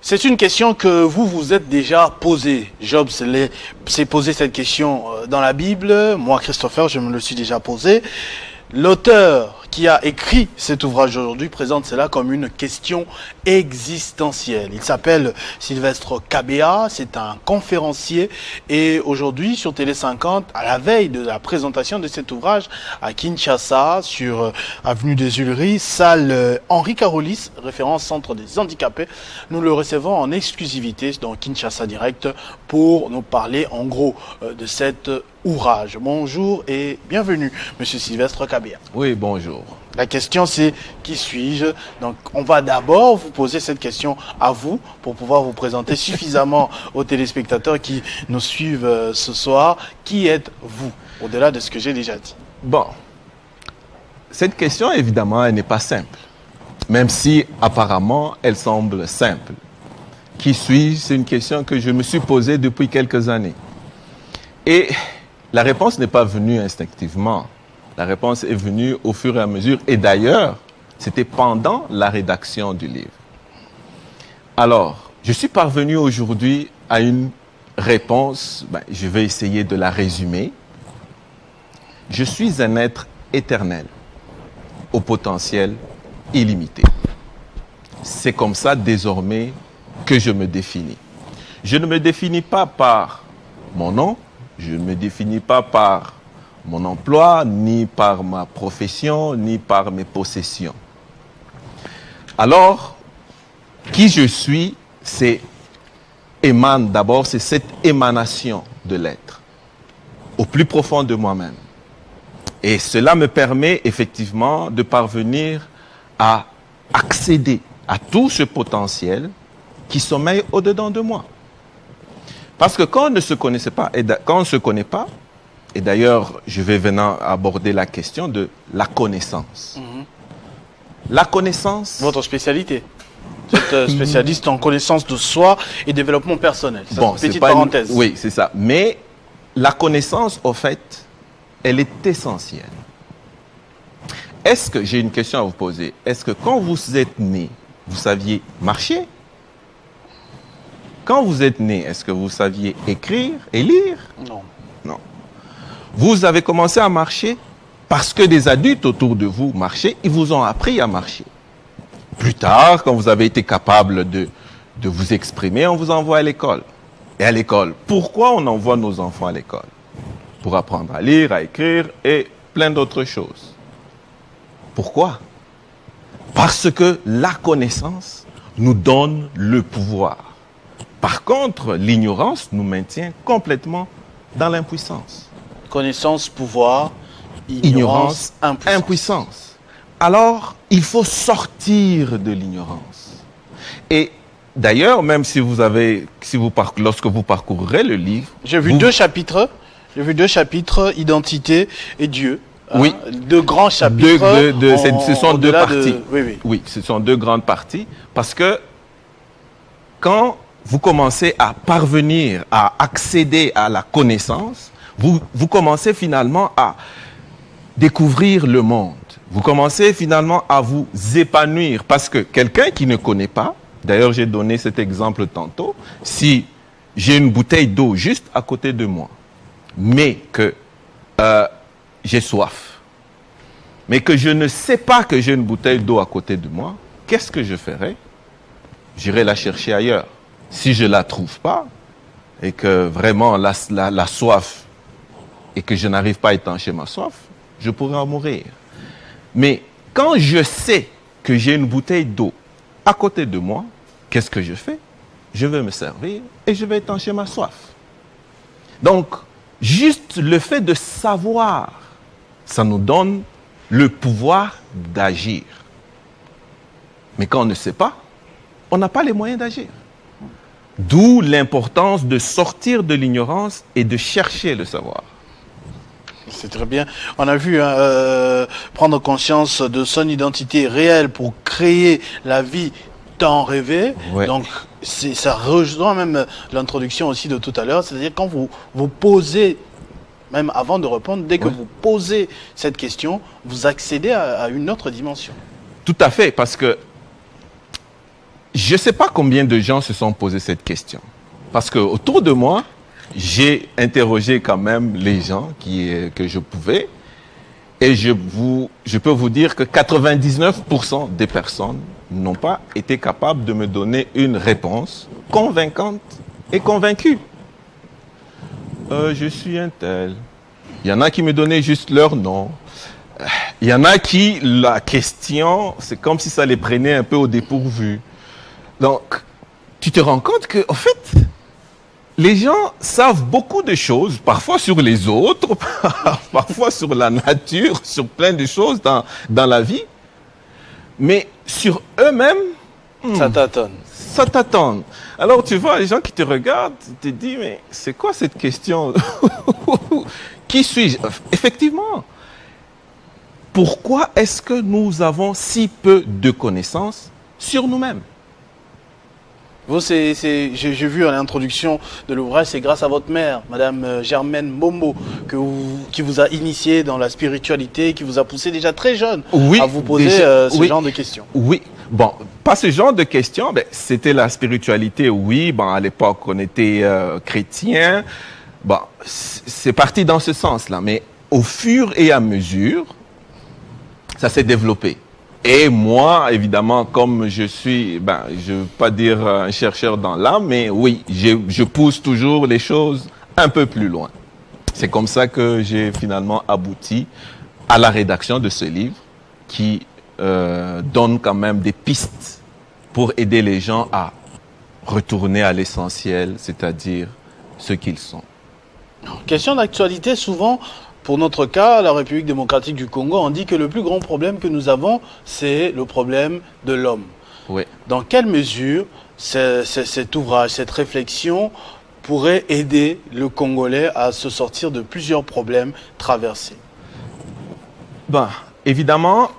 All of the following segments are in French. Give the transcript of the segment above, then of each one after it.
C'est une question que vous vous êtes déjà posée. Job s'est posé cette question dans la Bible. Moi, Christopher, je me le suis déjà posé. L'auteur qui a écrit cet ouvrage aujourd'hui présente cela comme une question existentielle. Il s'appelle Sylvestre Kabea, c'est un conférencier et aujourd'hui sur Télé 50, à la veille de la présentation de cet ouvrage à Kinshasa, sur avenue des Huleries, salle Henri Carolis, référence centre des handicapés, nous le recevons en exclusivité dans Kinshasa Direct pour nous parler en gros de cet ouvrage. Bonjour et bienvenue, Monsieur Sylvestre Kabea. Oui, bonjour. La question c'est qui suis-je? Donc on va d'abord vous poser cette question à vous pour pouvoir vous présenter suffisamment aux téléspectateurs qui nous suivent ce soir. Qui êtes-vous au-delà de ce que j'ai déjà dit? Bon, cette question évidemment elle n'est pas simple, même si apparemment elle semble simple. Qui suis-je? C'est une question que je me suis posée depuis quelques années. Et la réponse n'est pas venue instinctivement. La réponse est venue au fur et à mesure. Et d'ailleurs, c'était pendant la rédaction du livre. Alors, je suis parvenu aujourd'hui à une réponse. Je vais essayer de la résumer. Je suis un être éternel, au potentiel illimité. C'est comme ça désormais que je me définis. Je ne me définis pas par mon nom, je ne me définis pas par mon emploi, ni par ma profession, ni par mes possessions. Alors, qui je suis, d'abord, c'est cette émanation de l'être, au plus profond de moi-même. Et cela me permet effectivement de parvenir à accéder à tout ce potentiel qui sommeille au-dedans de moi. Parce que quand on ne se connaissait pas, quand on ne se connaît pas, et d'ailleurs, je vais maintenant aborder la question de la connaissance. La connaissance... Votre spécialité. Vous êtes spécialiste en connaissance de soi et développement personnel. Ça, bon, c'est une petite parenthèse. Oui, c'est ça. Mais la connaissance, au fait, elle est essentielle. Est-ce que, j'ai une question à vous poser, est-ce que quand vous êtes né, vous saviez marcher? Quand vous êtes né, est-ce que vous saviez écrire et lire? Non. Non. Vous avez commencé à marcher parce que des adultes autour de vous marchaient, ils vous ont appris à marcher. Plus tard, quand vous avez été capable de vous exprimer, on vous envoie à l'école. Et à l'école, pourquoi on envoie nos enfants à l'école? Pour apprendre à lire, à écrire et plein d'autres choses. Pourquoi? Parce que la connaissance nous donne le pouvoir. Par contre, l'ignorance nous maintient complètement dans l'impuissance. Connaissance, pouvoir, ignorance, impuissance. Alors, il faut sortir de l'ignorance. Et d'ailleurs, même si lorsque vous parcourrez le livre... J'ai vu deux chapitres. J'ai vu deux chapitres, Identité et Dieu. Oui. Deux grands chapitres. Ce sont deux parties. Oui, ce sont deux grandes parties. Parce que quand vous commencez à parvenir à accéder à la connaissance, vous commencez finalement à découvrir le monde. Vous commencez finalement à vous épanouir. Parce que quelqu'un qui ne connaît pas, d'ailleurs j'ai donné cet exemple tantôt, si j'ai une bouteille d'eau juste à côté de moi, mais que j'ai soif, mais que je ne sais pas que j'ai une bouteille d'eau à côté de moi, qu'est-ce que je ferai? J'irai la chercher ailleurs. Si je ne la trouve pas, et que vraiment la soif, et que je n'arrive pas à étancher ma soif, je pourrais en mourir. Mais quand je sais que j'ai une bouteille d'eau à côté de moi, qu'est-ce que je fais? Je vais me servir et je vais étancher ma soif. Donc, juste le fait de savoir, ça nous donne le pouvoir d'agir. Mais quand on ne sait pas, on n'a pas les moyens d'agir. D'où l'importance de sortir de l'ignorance et de chercher le savoir. C'est très bien. On a vu prendre conscience de son identité réelle pour créer la vie tant rêvée. Ouais. Donc, ça rejoint même l'introduction aussi de tout à l'heure. C'est-à-dire quand vous posez, même avant de répondre, dès que vous posez cette question, vous accédez à une autre dimension. Tout à fait, parce que je ne sais pas combien de gens se sont posé cette question. Parce que autour de moi, j'ai interrogé quand même les gens que je pouvais. Et je peux vous dire que 99% des personnes n'ont pas été capables de me donner une réponse convaincante et convaincue. Je suis un tel. Il y en a qui me donnaient juste leur nom. Il y en a qui, la question, c'est comme si ça les prenait un peu au dépourvu. Donc, tu te rends compte que, en fait, les gens savent beaucoup de choses, parfois sur les autres, parfois sur la nature, sur plein de choses dans la vie, mais sur eux-mêmes, Ça tâtonne. ça t'attend. Alors tu vois, les gens qui te regardent, te disent, mais c'est quoi cette question? Qui suis-je? Effectivement, pourquoi est-ce que nous avons si peu de connaissances sur nous-mêmes? Vous, j'ai vu à l'introduction de l'ouvrage, c'est grâce à votre mère, Madame Germaine Momo, qui vous a initié dans la spiritualité, qui vous a poussé déjà très jeune à vous poser ce genre de questions. Oui, bon, pas ce genre de questions, ben, c'était la spiritualité, oui, bon, à l'époque on était chrétiens, bon, c'est parti dans ce sens-là, mais au fur et à mesure, ça s'est développé. Et moi, évidemment, comme je suis, je ne veux pas dire un chercheur dans l'âme, mais oui, je pousse toujours les choses un peu plus loin. C'est comme ça que j'ai finalement abouti à la rédaction de ce livre qui donne quand même des pistes pour aider les gens à retourner à l'essentiel, c'est-à-dire ce qu'ils sont. Question d'actualité, souvent, pour notre cas, la République démocratique du Congo, on dit que le plus grand problème que nous avons, c'est le problème de l'homme. Oui. Dans quelle mesure cet ouvrage, cette réflexion pourrait aider le Congolais à se sortir de plusieurs problèmes traversés? Évidemment,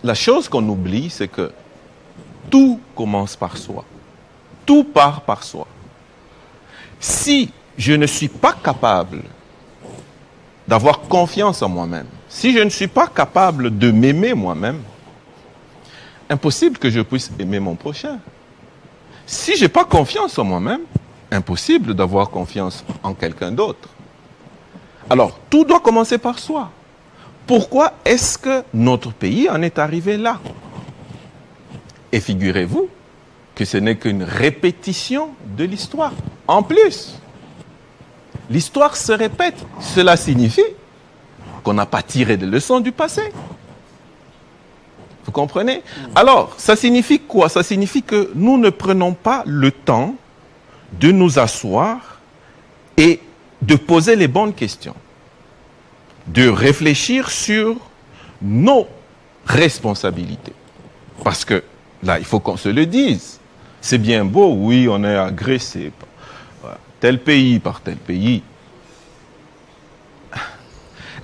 la chose qu'on oublie, c'est que tout commence par soi. Tout part par soi. Si je ne suis pas capable d'avoir confiance en moi-même, si je ne suis pas capable de m'aimer moi-même, impossible que je puisse aimer mon prochain. Si je n'ai pas confiance en moi-même, impossible d'avoir confiance en quelqu'un d'autre. Alors, tout doit commencer par soi. Pourquoi est-ce que notre pays en est arrivé là? Et figurez-vous que ce n'est qu'une répétition de l'histoire. En plus, l'histoire se répète. Cela signifie qu'on n'a pas tiré de leçons du passé. Vous comprenez? Alors, ça signifie quoi? Ça signifie que nous ne prenons pas le temps de nous asseoir et de poser les bonnes questions, de réfléchir sur nos responsabilités. Parce que là, il faut qu'on se le dise. C'est bien beau, oui, on est agressé par tel pays, par tel pays.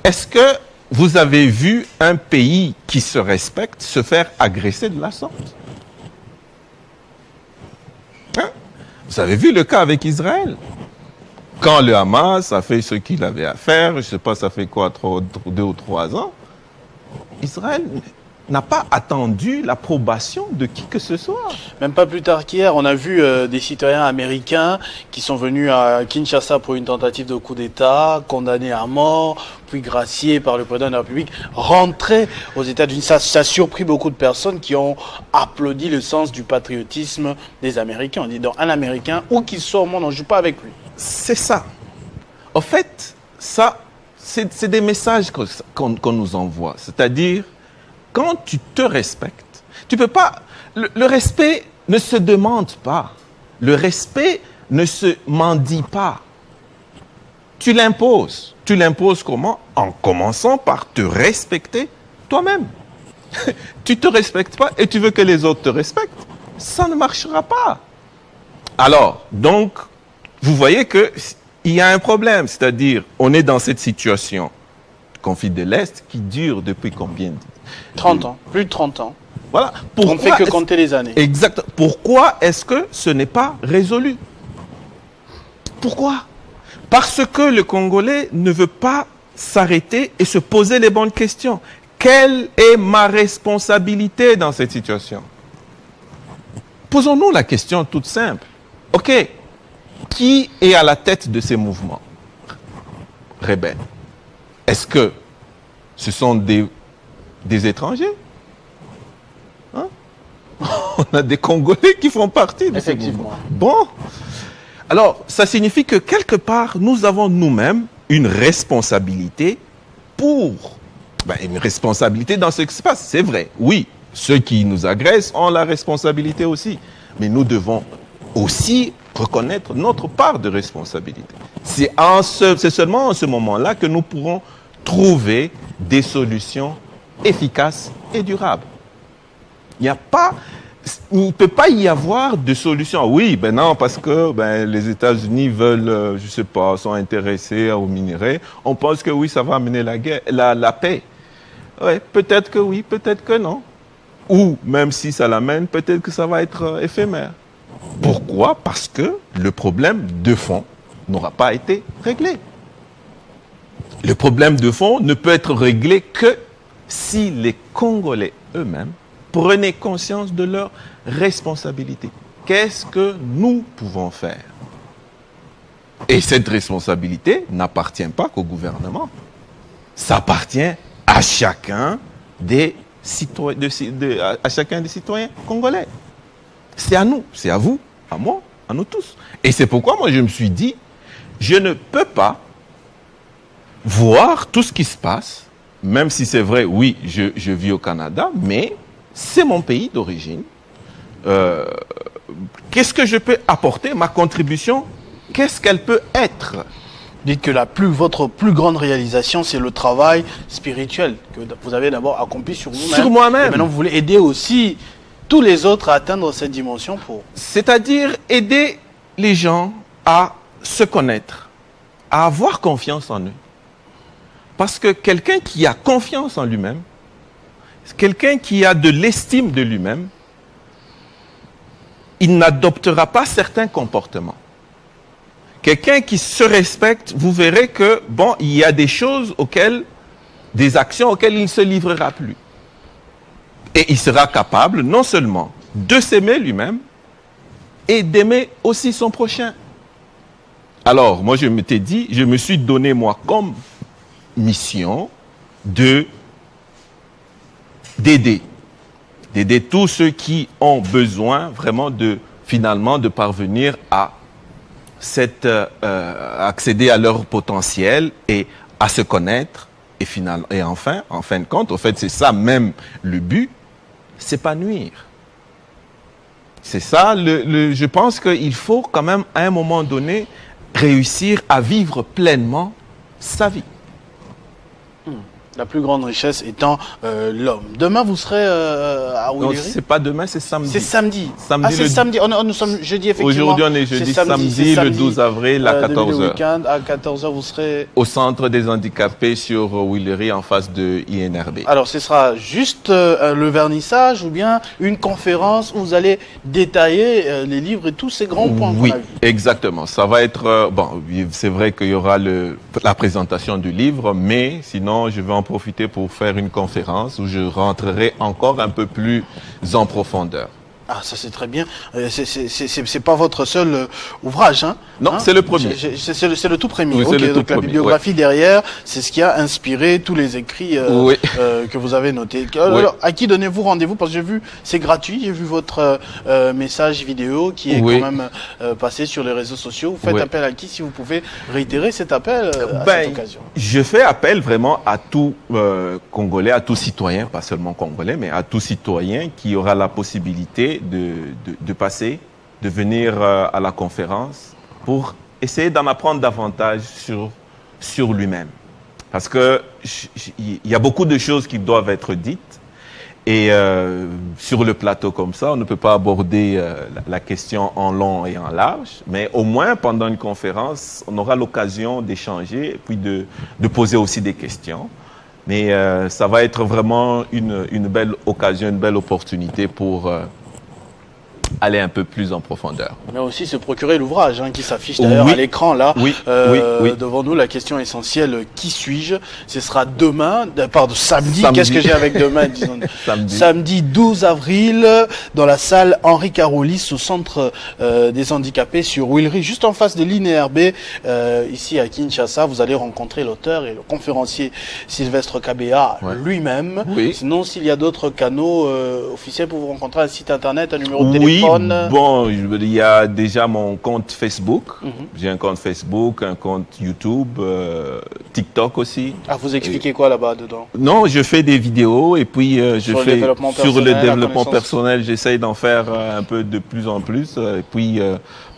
Est-ce que vous avez vu un pays qui se respecte se faire agresser de la sorte? Vous avez vu le cas avec Israël? Quand le Hamas a fait ce qu'il avait à faire, je ne sais pas, ça fait quoi, 2 ou 3 ans, Israël n'a pas attendu l'approbation de qui que ce soit. Même pas plus tard qu'hier, on a vu des citoyens américains qui sont venus à Kinshasa pour une tentative de coup d'État, condamnés à mort, puis graciés par le président de la République, rentrer aux États-Unis. Ça a surpris beaucoup de personnes qui ont applaudi le sens du patriotisme des Américains. On dit donc un Américain, où qu'il soit au monde, on ne joue pas avec lui. C'est ça. En fait, ça, c'est des messages qu'on nous envoie. C'est-à-dire, quand tu te respectes, tu peux pas. Le respect ne se demande pas. Le respect ne se mendie pas. Tu l'imposes. Tu l'imposes comment? En commençant par te respecter toi-même. Tu te respectes pas et tu veux que les autres te respectent. Ça ne marchera pas. Alors, donc, vous voyez qu'il y a un problème. C'est-à-dire, on est dans cette situation conflit de l'Est qui dure depuis combien? 30 ans, plus de 30 ans. Voilà. On ne fait que compter les années. Exact. Pourquoi est-ce que ce n'est pas résolu? Pourquoi? Parce que le Congolais ne veut pas s'arrêter et se poser les bonnes questions. Quelle est ma responsabilité dans cette situation? posons-nous la question toute simple. OK, qui est à la tête de ces mouvements rebelles? Est-ce que ce sont des étrangers? Hein? On a des Congolais qui font partie de ces mouvements. Bon. Alors, ça signifie que quelque part, nous avons nous-mêmes une responsabilité une responsabilité dans ce qui se passe. C'est vrai, oui, ceux qui nous agressent ont la responsabilité aussi. Mais nous devons aussi reconnaître notre part de responsabilité. C'est seulement en ce moment-là que nous pourrons trouver des solutions efficaces et durables. Il ne peut pas y avoir de solution. Oui, non, parce que les États-Unis veulent, je ne sais pas, sont intéressés aux minerais. On pense que oui, ça va amener la paix. Ouais, peut-être que oui, peut-être que non. Ou même si ça l'amène, peut-être que ça va être éphémère. Pourquoi? Parce que le problème de fond n'aura pas été réglé. Le problème de fond ne peut être réglé que si les Congolais eux-mêmes prenaient conscience de leurs responsabilités. Qu'est-ce que nous pouvons faire? Et cette responsabilité n'appartient pas qu'au gouvernement. Ça appartient à chacun des citoyens, à chacun des citoyens congolais. C'est à nous, c'est à vous, à moi, à nous tous. Et c'est pourquoi moi je me suis dit, je ne peux pas voir tout ce qui se passe, même si c'est vrai, oui, je vis au Canada, mais c'est mon pays d'origine. Qu'est-ce que je peux apporter? Ma contribution, qu'est-ce qu'elle peut être? Dites que votre plus grande réalisation, c'est le travail spirituel que vous avez d'abord accompli sur vous-même. Sur moi-même. Et maintenant, vous voulez aider aussi tous les autres à atteindre cette dimension pour... C'est-à-dire aider les gens à se connaître, à avoir confiance en eux. Parce que quelqu'un qui a confiance en lui-même, quelqu'un qui a de l'estime de lui-même, il n'adoptera pas certains comportements. Quelqu'un qui se respecte, vous verrez que, il y a des choses des actions auxquelles il ne se livrera plus. Et il sera capable, non seulement de s'aimer lui-même, et d'aimer aussi son prochain. Alors, moi, je me suis donné, moi, comme mission d'aider tous ceux qui ont besoin vraiment de parvenir à accéder à leur potentiel et à se connaître et enfin, en fin de compte, au fait, c'est ça même le but, s'épanouir. C'est ça, je pense qu'il faut quand même, à un moment donné, réussir à vivre pleinement sa vie. La plus grande richesse étant l'homme. Demain, vous serez à Willery? Non, c'est pas demain, c'est samedi. C'est samedi. C'est samedi. Nous sommes jeudi, effectivement. Aujourd'hui, on est jeudi, samedi, le 12 avril à 14h. Week-end, à 14h, vous serez... Au centre des handicapés sur Willery, en face de INRB. Alors, ce sera juste le vernissage ou bien une conférence où vous allez détailler les livres et tous ces grands points qu'on a vus? Exactement. Ça va être... c'est vrai qu'il y aura la présentation du livre, mais sinon, je vais en profiter pour faire une conférence où je rentrerai encore un peu plus en profondeur. Ah, ça c'est très bien. C'est pas votre seul ouvrage, hein? Non, c'est le premier. C'est le tout premier. Oui, okay, le donc tout la premier, bibliographie derrière, c'est ce qui a inspiré tous les écrits que vous avez notés. Alors, à qui donnez-vous rendez-vous? Parce que j'ai vu, c'est gratuit, j'ai vu votre message vidéo qui est quand même passé sur les réseaux sociaux. Vous faites appel à qui? Si vous pouvez réitérer cet appel à cette occasion. Je fais appel vraiment à tout Congolais, à tout citoyen, pas seulement Congolais, mais à tout citoyen qui aura la possibilité de passer, de venir à la conférence pour essayer d'en apprendre davantage sur lui-même. Parce que il y a beaucoup de choses qui doivent être dites et sur le plateau comme ça, on ne peut pas aborder la question en long et en large, mais au moins pendant une conférence, on aura l'occasion d'échanger et puis de poser aussi des questions. Mais ça va être vraiment une belle occasion, une belle opportunité pour aller un peu plus en profondeur. Mais aussi se procurer l'ouvrage qui s'affiche d'ailleurs à l'écran là, devant nous, la question essentielle, qui suis-je? Ce sera demain, samedi. Qu'est-ce que j'ai avec demain, disons. Samedi 12 avril, dans la salle Henri Carolis, au centre des handicapés sur Willery, juste en face de l'INRB, ici à Kinshasa. Vous allez rencontrer l'auteur et le conférencier Sylvestre Kabea lui-même. Oui. Sinon, s'il y a d'autres canaux officiels pour vous rencontrer, un site internet, un numéro de téléphone. Bon, il y a déjà mon compte Facebook. J'ai un compte Facebook, un compte YouTube, TikTok aussi. Ah, vous expliquez quoi là-bas dedans? Non, je fais des vidéos et puis je fais sur le développement personnel, j'essaye d'en faire un peu de plus en plus. Et puis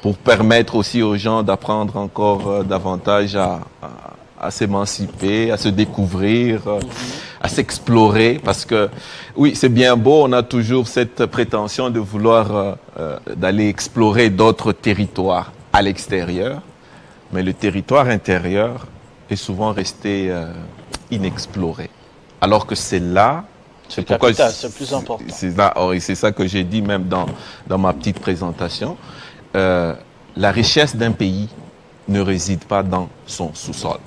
pour permettre aussi aux gens d'apprendre encore davantage à s'émanciper, à se découvrir, à s'explorer, parce que oui, c'est bien beau, on a toujours cette prétention de vouloir d'aller explorer d'autres territoires à l'extérieur, mais le territoire intérieur est souvent resté inexploré. Alors que c'est là, c'est pourquoi c'est plus important. C'est là, c'est ça que j'ai dit même dans ma petite présentation. La richesse d'un pays ne réside pas dans son sous-sol.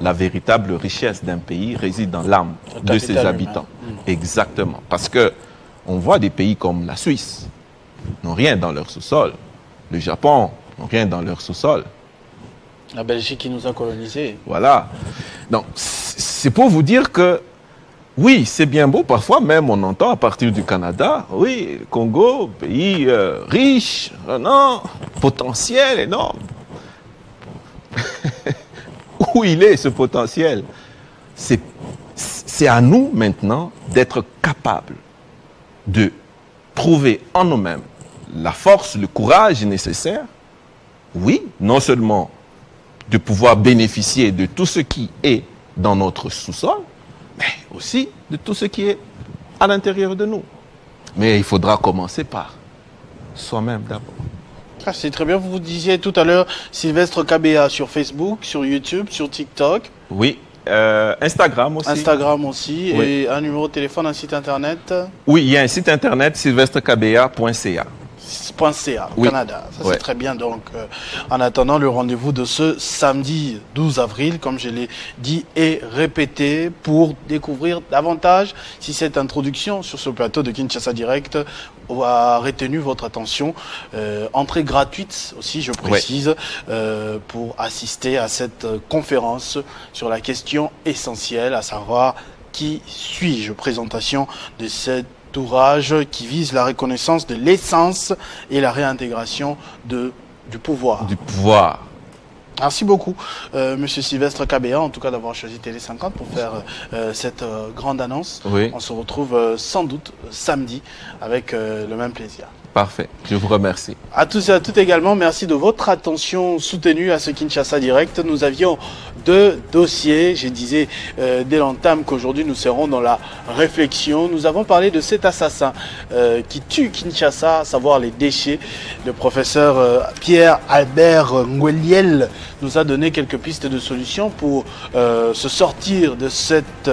La véritable richesse d'un pays réside dans l'âme de ses habitants. Exactement. Parce que on voit des pays comme la Suisse n'ont rien dans leur sous-sol. Le Japon n'ont rien dans leur sous-sol. La Belgique qui nous a colonisés. Voilà. Donc, c'est pour vous dire que oui, c'est bien beau. Parfois même, on entend à partir du Canada, oui, le Congo, pays riche, non, potentiel énorme. Où il est ce potentiel? C'est à nous maintenant d'être capables de trouver en nous-mêmes la force, le courage nécessaire, oui, non seulement de pouvoir bénéficier de tout ce qui est dans notre sous-sol, mais aussi de tout ce qui est à l'intérieur de nous. Mais il faudra commencer par soi-même d'abord. Ah, c'est très bien. Vous disiez tout à l'heure Sylvestre Kabea sur Facebook, sur YouTube, sur TikTok. Oui, Instagram aussi. Instagram aussi. Oui. Et un numéro de téléphone, un site internet. Oui, il y a un site internet, sylvestrekabea.ca. Au Canada. Ça, c'est très bien. Donc, en attendant le rendez-vous de ce samedi 12 avril, comme je l'ai dit et répété, pour découvrir davantage si cette introduction sur ce plateau de Kinshasa Direct a retenu votre attention. Entrée gratuite aussi, je précise, pour assister à cette conférence sur la question essentielle, à savoir qui suis-je? Présentation de cette ouvrage qui vise la reconnaissance de l'essence et la réintégration du pouvoir. Du pouvoir. Merci beaucoup, Monsieur Sylvestre Kabea, en tout cas d'avoir choisi Télé 50 pour faire cette grande annonce. Oui. On se retrouve sans doute samedi avec le même plaisir. Parfait, je vous remercie. À tous et à toutes également, merci de votre attention soutenue à ce Kinshasa Direct. Nous avions deux dossiers. Je disais dès l'entame qu'aujourd'hui nous serons dans la réflexion. Nous avons parlé de cet assassin qui tue Kinshasa, à savoir les déchets. Le professeur Pierre-Albert Ngweliel nous a donné quelques pistes de solutions pour se sortir de cette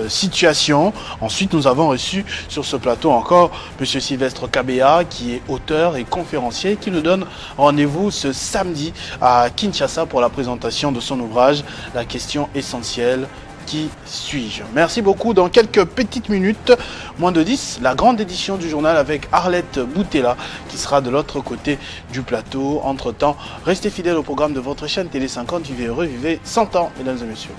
situation. Ensuite, nous avons reçu sur ce plateau encore M. Sylvestre Kabea, qui est auteur et conférencier, qui nous donne rendez-vous ce samedi à Kinshasa pour la présentation de son ouvrage « La question essentielle, qui suis-je » Merci beaucoup. Dans quelques petites minutes, moins de 10, la grande édition du journal avec Arlette Boutella qui sera de l'autre côté du plateau. Entre-temps, restez fidèles au programme de votre chaîne Télé 50. Vivez heureux, vivez 100 ans, mesdames et messieurs.